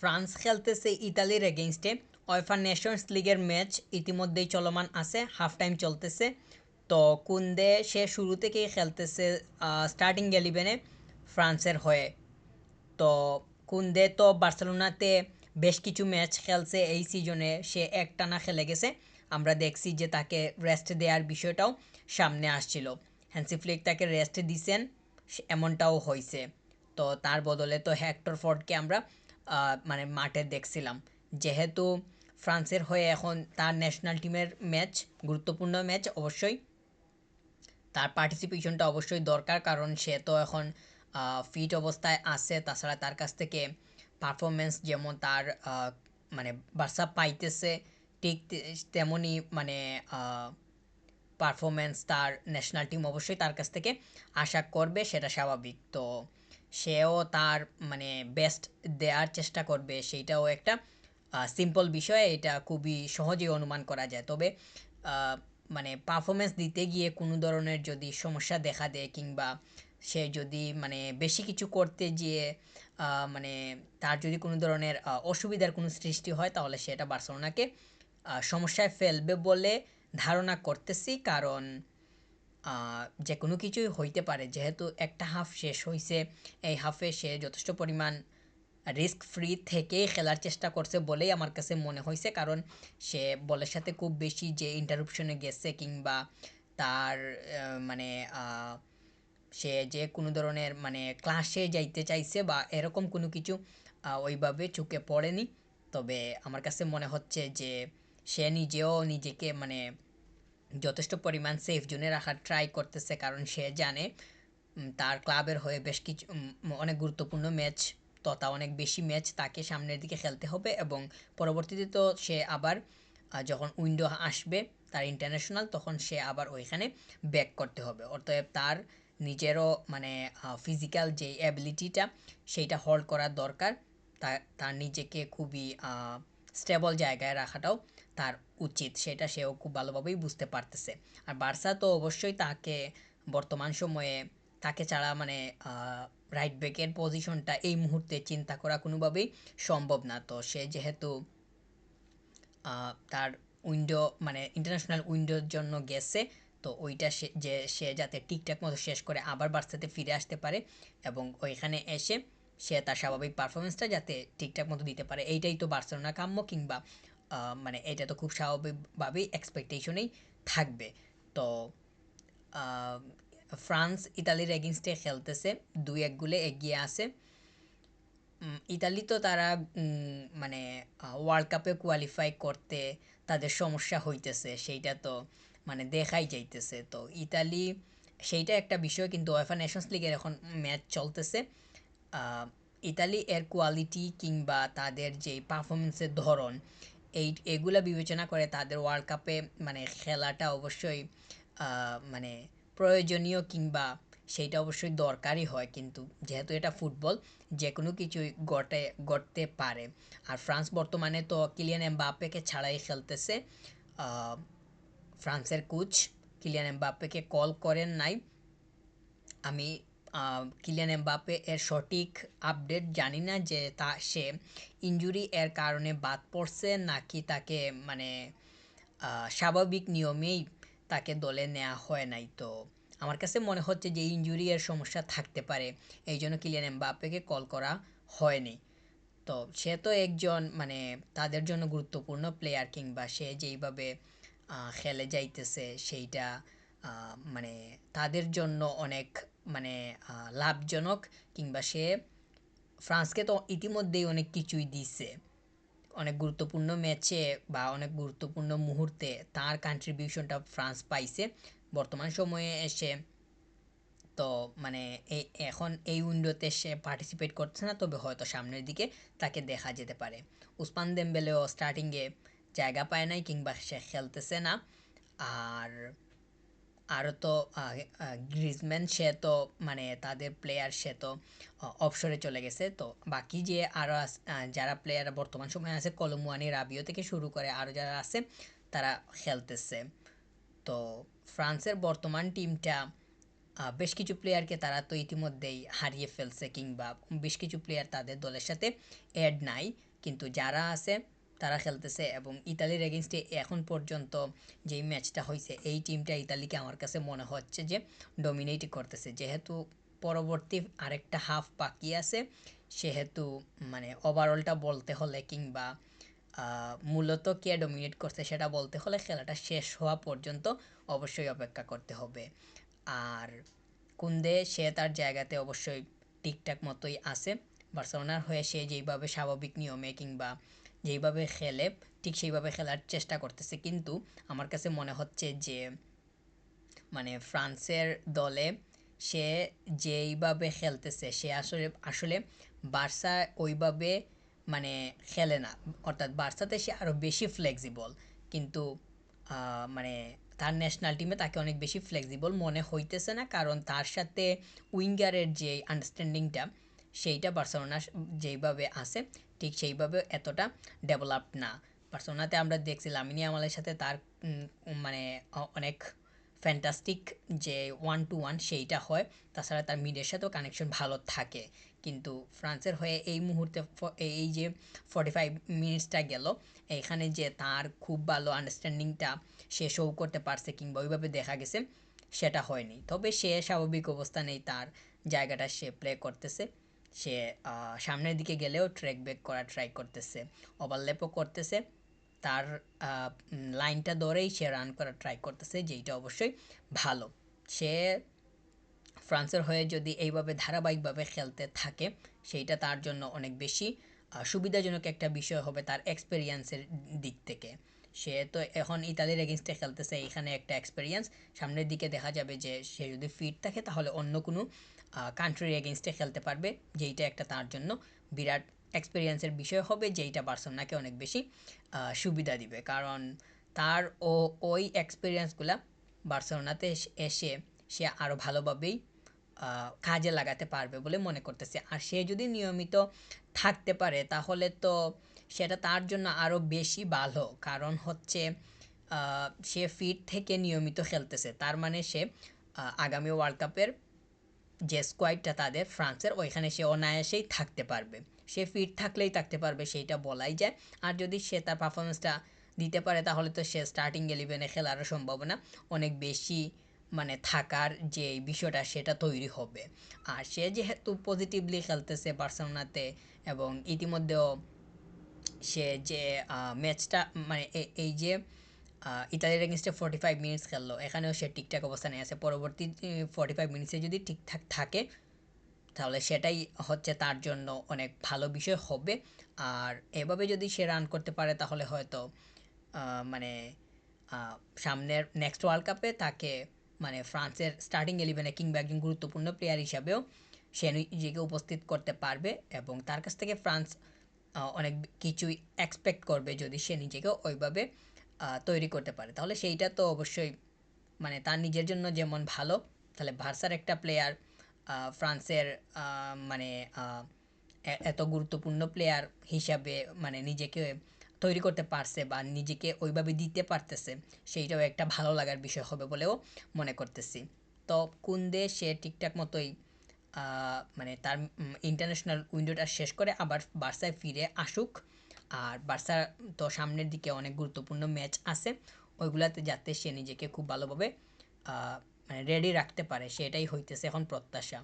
France খেলতেছে ইতালির এগেইনস্টে। UEFA Nations লিগের ম্যাচ ইতিমধ্যেই চলমান আছে, হাফ টাইম চলতেছে। তো কুন্দে সে শুরু থেকেই খেলতেছে স্টার্টিং 11-এ ফ্রান্সের হয়ে। তো কুন্দে তো বার্সেলোনাতে বেশ কিছু ম্যাচ খেলছে এই সিজনে, সে একটানা খেলে গেছে। আমরা দেখছি যে তাকে রেস্ট দেওয়ার বিষয়টাও সামনে আসছিল, হ্যান্সি ফ্লিক তাকে রেস্ট দিছেন, এমনটাও হয়েছে। তো তার বদলে তো হেক্টর ফোর্ডকে আমরা মানে মাঠে দেখছিলাম। যেহেতু ফ্রান্সের হয়ে এখন তার ন্যাশনাল টিমের ম্যাচ, গুরুত্বপূর্ণ ম্যাচ, অবশ্যই তার পার্টিসিপেশনটা অবশ্যই দরকার, কারণ সে তো এখন ফিট অবস্থায় আছে। তাছাড়া তার কাছ থেকে পারফরমেন্স যেমন তার মানে বার্সা পাইতেছে, ঠিক তেমনই মানে পারফরমেন্স তার ন্যাশনাল টিম অবশ্যই তার কাছ থেকে আশা করবে, সেটা স্বাভাবিক। তো সেও তার মানে বেস্ট দেওয়ার চেষ্টা করবে, সেইটাও একটা সিম্পল বিষয়, এটা খুবই সহজেই অনুমান করা যায়। তবে আহ, মানে পারফরমেন্স দিতে গিয়ে কোনো ধরনের যদি সমস্যা দেখা দেয়, কিংবা সে যদি মানে বেশি কিছু করতে গিয়ে মানে তার যদি কোনো ধরনের অসুবিধার কোনো সৃষ্টি হয়, তাহলে সেটা বার্সেলোনাকে সমস্যায় ফেলবে বলে ধারণা করতেছি। কারণ যে কোনো কিছুই হইতে পারে, যেহেতু একটা হাফ শেষ হয়েছে, এই হাফে সে যথেষ্ট পরিমাণ রিস্ক ফ্রি থেকেই খেলার চেষ্টা করছে বলেই আমার কাছে মনে হয়েছে। কারণ সে বলের সাথে খুব বেশি যে ইন্টারাপশনে গেছে, কিংবা তার মানে সে যে কোনো ধরনের মানে ক্লাসে যাইতে চাইছে বা এরকম কোনো কিছু ওইভাবে চোখে পড়েনি। তবে আমার কাছে মনে হচ্ছে যে সে নিজেও নিজেকে মানে যথেষ্ট পরিমাণ সেফ জোনে রাখার ট্রাই করতেছে, কারণ সে জানে তার ক্লাবের হয়ে বেশ কিছু অনেক গুরুত্বপূর্ণ ম্যাচ তথা অনেক বেশি ম্যাচ তাকে সামনের দিকে খেলতে হবে, এবং পরবর্তীতে তো সে আবার যখন উইন্ডো আসবে তার ইন্টারন্যাশনাল, তখন সে আবার ওইখানে ব্যাক করতে হবে। অতএব তার নিজেরও মানে ফিজিক্যাল যে অ্যাবিলিটিটা সেইটা হোল্ড করার দরকার। তার নিজেকে খুবই স্টেবল জায়গায় রাখাটাও তার উচিত, সেটা সেও খুব ভালোভাবেই বুঝতে পারতেছে। আর বার্সা তো অবশ্যই তাকে বর্তমান সময়ে তাকে ছাড়া মানে রাইট ব্যাকের পজিশনটা এই মুহূর্তে চিন্তা করা কোনোভাবেই সম্ভব না। তো সে যেহেতু তার উইন্ডো মানে ইন্টারন্যাশনাল উইন্ডোর জন্য গেছে, তো ওইটা সে যাতে ঠিকঠাক মতো শেষ করে আবার বার্সাতে ফিরে আসতে পারে, এবং ওইখানে এসে সে তার স্বাভাবিক পারফরমেন্সটা যাতে ঠিকঠাক মতো দিতে পারে, এইটাই তো বার্সেলোনা কাম্য। কিংবা মানে এটা তো খুব স্বাভাবিকভাবেই এক্সপেকটেশনেই থাকবে। তো আহ, ফ্রান্স ইতালির এগেনস্টে খেলতেছে, 2-1 গোলে এগিয়ে আছে। ইতালি তো তারা মানে ওয়ার্ল্ড কাপে কোয়ালিফাই করতে তাদের সমস্যা হইতেছে, সেইটা তো মানে দেখাই যাইতেছে। তো ইতালি সেইটা একটা বিষয়, কিন্তু ওয়েফা নেশনস লিগের এখন ম্যাচ চলতেছে। আহ, ইতালি এর কোয়ালিটি কিংবা তাদের যে পারফরমেন্সের ধরন, এগুলা বিবেচনা করে তাদের ওয়ার্ল্ড কাপে মানে খেলাটা অবশ্যই মানে প্রয়োজনীয়, কিংবা সেইটা অবশ্যই দরকারই হয়। কিন্তু যেহেতু এটা ফুটবল, যে কোনো কিছুই ঘটতে পারে। আর ফ্রান্স বর্তমানে তো কিলিয়ান এমবাপ্পেকে ছাড়াই খেলতেছে। আহ, ফ্রান্সের কোচ কিলিয়ান এমবাপ্পেকে কল করেন নাই। আমি কিলিয়ান এমবাপ্পে এর সঠিক আপডেট জানি না, যে সে ইনজুরি এর কারণে বাদ পড়ছে নাকি তাকে মানে স্বাভাবিক নিয়মেই তাকে দলে নেওয়া হয় নাই। তো আমার কাছে মনে হচ্ছে যে ইনজুরি এর সমস্যা থাকতে পারে, এই জন্য কিলিয়ান এমবাপ্পেকে কল করা হয়নি। তো সে তো একজন মানে তাদের জন্য গুরুত্বপূর্ণ প্লেয়ার, কিংবা সে যেইভাবে খেলে যাইতেছে সেইটা মানে তাদের জন্য অনেক মানে লাভজনক। কিংবা সে ফ্রান্সকে তো ইতিমধ্যেই অনেক কিছুই দিছে, অনেক গুরুত্বপূর্ণ ম্যাচে বা অনেক গুরুত্বপূর্ণ মুহূর্তে তার কন্ট্রিবিউশনটা ফ্রান্স পাইছে। বর্তমান সময়ে এসে তো মানে এখন এই উইন্ডোতে সে পার্টিসিপেট করছে না, তবে হয়তো সামনের দিকে তাকে দেখা যেতে পারে। উসমান দেমবেলেও স্টার্টিংয়ে জায়গা পায় নাই, কিংবা সে খেলতেছে না। আর আরও তো গ্রিজম্যান, সে তো মানে তাদের প্লেয়ার, সে তো অবসরে চলে গেছে। তো বাকি যে আরও যারা প্লেয়ার বর্তমান সময়ে আছে, কলমুয়ানি, রাবিও থেকে শুরু করে আরও যারা আছে তারা খেলতেছে। তো ফ্রান্সের বর্তমান টিমটা বেশ কিছু প্লেয়ারকে তারা তো ইতিমধ্যেই হারিয়ে ফেলছে, কিংবা বেশ কিছু প্লেয়ার তাদের দলের সাথে অ্যাড নাই, কিন্তু যারা আছে তারা খেলতেছে। এবং ইতালির এগেনস্টে এখন পর্যন্ত যেই ম্যাচটা হয়েছে, এই টিমটা ইতালিকে আমার কাছে মনে হচ্ছে যে ডমিনেট করতেছে। যেহেতু পরবর্তী আরেকটা হাফ বাকি আছে, সেহেতু মানে ওভারঅলটা বলতে হলে, কিংবা মূলত কে ডমিনেট করছে সেটা বলতে হলে খেলাটা শেষ হওয়া পর্যন্ত অবশ্যই অপেক্ষা করতে হবে। আর কুন্দে সে তার জায়গাতে অবশ্যই ঠিকঠাক মতোই আছে। বার্সেলোনার হয়ে সে যেইভাবে স্বাভাবিক নিয়মে কিংবা যেইভাবে খেলে ঠিক সেইভাবে খেলার চেষ্টা করতেছে, কিন্তু আমার কাছে মনে হচ্ছে যে মানে ফ্রান্সের দলে সে যেইভাবে খেলতেছে সে আসলে আসলে বার্সা ওইভাবে মানে খেলে না। অর্থাৎ বার্সাতে সে আরও বেশি ফ্লেক্সিবল, কিন্তু মানে তার ন্যাশনাল টিমে তাকে অনেক বেশি ফ্লেক্সিবল মনে হইতেছে না, কারণ তার সাথে উইঙ্গারের যে আন্ডারস্ট্যান্ডিংটা সেইটা বার্সেলোনা যেইভাবে আছে ঠিক সেইভাবে এতটা ডেভেলপ না। বার্সেলোনাতে আমরা দেখছি লামিনে ইয়ামালের সাথে তার মানে অনেক ফ্যান্টাস্টিক যে ওয়ান টু ওয়ান সেইটা হয়, তাছাড়া তার মিডের সাথেও কানেকশন ভালো থাকে। কিন্তু ফ্রান্সের হয়ে এই মুহূর্তে এই যে 45 মিনিটসটা গেল, এইখানে যে তার খুব ভালো আন্ডারস্ট্যান্ডিংটা সে শো করতে পারছে কিংবা ওইভাবে দেখা গেছে সেটা হয়নি। তবে সে স্বাভাবিক অবস্থানেই তার জায়গাটা সে প্লে করতেছে। সে সামনের দিকে গেলেও ট্র্যাক ব্যাক করার ট্রাই করতেছে, ওভারল্যাপও করতেছে, তার লাইনটা ধরেই সে রান করার ট্রাই করতেছে, যেইটা অবশ্যই ভালো। সে ফ্রান্সের হয়ে যদি এইভাবে ধারাবাহিকভাবে খেলতে থাকে সেইটা তার জন্য অনেক বেশি সুবিধাজনক একটা বিষয় হবে তার এক্সপেরিয়েন্সের দিক থেকে। সে তো এখন ইতালির এগেনস্টে খেলতেছে, এখানে একটা এক্সপেরিয়েন্স। সামনের দিকে দেখা যাবে যে সে যদি ফিট থাকে তাহলে অন্য কোনো কান্ট্রির এগেনস্টে খেলতে পারবে, যেইটা একটা তার জন্য বিরাট এক্সপেরিয়েন্সের বিষয় হবে, যেইটা বার্সেলোনাকে অনেক বেশি সুবিধা দিবে। কারণ তার ওই এক্সপেরিয়েন্সগুলা বার্সেলোনাতে এসে সে আরও ভালোভাবেই কাজে লাগাতে পারবে বলে মনে করতেছে। আর সে যদি নিয়মিত থাকতে পারে তাহলে তো সেটা তার জন্য আরও বেশি ভালো, কারণ হচ্ছে সে ফিট থেকে নিয়মিত খেলতেছে, তার মানে সে আগামী ওয়ার্ল্ড কাপের যে স্কোয়াডটা তাদের ফ্রান্সের ওইখানে সে অনায়াসেই থাকতে পারবে। সে ফিট থাকলেই থাকতে পারবে সেইটা বলাই যায়। আর যদি সে তার পারফরমেন্সটা দিতে পারে তাহলে তো সে স্টার্টিং 11-এ খেলারও সম্ভাবনা অনেক বেশি মানে থাকার যে বিষয়টা সেটা তৈরি হবে। আর সে যেহেতু পজিটিভলি খেলতেছে বার্সেলোনাতে, এবং ইতিমধ্যেও সে যে ম্যাচটা মানে এই যে ইতালির এগেনস্টে 45 মিনিটস খেললো, এখানেও সে ঠিকঠাক অবস্থানে আছে। পরবর্তী 45 মিনিটসে যদি ঠিকঠাক থাকে তাহলে সেটাই হচ্ছে তার জন্য অনেক ভালো বিষয় হবে। আর এভাবে যদি সে রান করতে পারে তাহলে হয়তো মানে সামনের নেক্সট ওয়ার্ল্ড কাপে তাকে মানে ফ্রান্সের স্টার্টিং 11-এ কিংবা একজন গুরুত্বপূর্ণ প্লেয়ার হিসাবেও সে নিজেকে উপস্থিত করতে পারবে, এবং তার কাছ থেকে ফ্রান্স অনেক কিছুই এক্সপেক্ট করবে যদি সে নিজেকে ওইভাবে তৈরি করতে পারে। তাহলে সেইটা তো অবশ্যই মানে তার নিজের জন্য যেমন ভালো, তাহলে বার্সার একটা প্লেয়ার ফ্রান্সের মানে এত গুরুত্বপূর্ণ প্লেয়ার হিসাবে মানে নিজেকে তৈরি করতে পারছে বা নিজেকে ওইভাবে দিতে পারতেছে, সেইটাও একটা ভালো লাগার বিষয় হবে বলেও মনে করতেছি। তো কুন্দে সে ঠিকঠাক মতোই মানে তার ইন্টারন্যাশনাল উইন্ডোটা শেষ করে আবার বার্সায় ফিরে আসুক। আর বার্সার তো সামনের দিকে অনেক গুরুত্বপূর্ণ ম্যাচ আছে, ওইগুলাতে যাতে সে নিজেকে খুব ভালোভাবে মানে রেডি রাখতে পারে সেটাই হইতেছে এখন প্রত্যাশা।